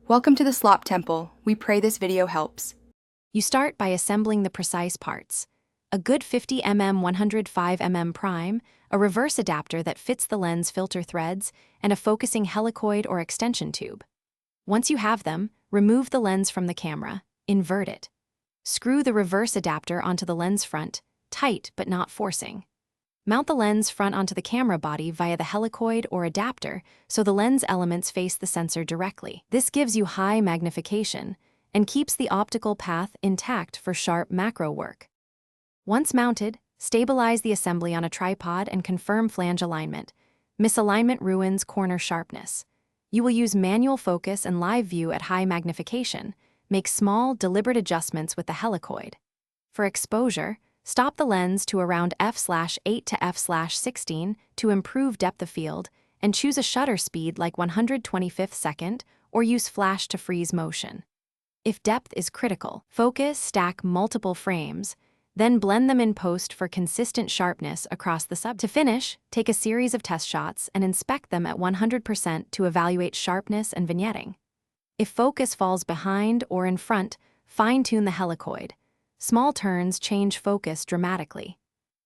Welcome to the Slop Temple. We pray this video helps. You start by assembling the precise parts. A good 50mm 105mm prime, a reverse adapter that fits the lens filter threads, and a focusing helicoid or extension tube. Once you have them, remove the lens from the camera, invert it. Screw the reverse adapter onto the lens front, tight but not forcing. Mount the lens front onto the camera body via the helicoid or adapter so the lens elements face the sensor directly. This gives you high magnification and keeps the optical path intact for sharp macro work. Once mounted, stabilize the assembly on a tripod and confirm flange alignment. Misalignment ruins corner sharpness. You will use manual focus and live view at high magnification. Make small, deliberate adjustments with the helicoid. For exposure, stop the lens to around f/8 to f/16 to improve depth of field, and choose a shutter speed like 125th second or use flash to freeze motion. If depth is critical, stack multiple frames, then blend them in post for consistent sharpness across the sub. To finish, take a series of test shots and inspect them at 100% to evaluate sharpness and vignetting. If focus falls behind or in front, fine-tune the helicoid. Small turns change focus dramatically.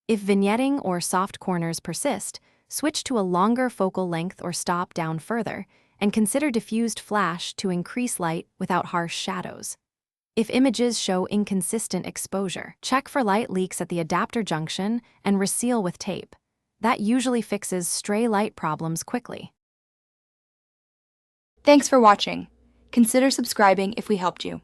If vignetting or soft corners persist, switch to a longer focal length or stop down further, and consider diffused flash to increase light without harsh shadows. If images show inconsistent exposure, check for light leaks at the adapter junction and reseal with tape. That usually fixes stray light problems quickly. Thanks for watching. Consider subscribing if we helped you.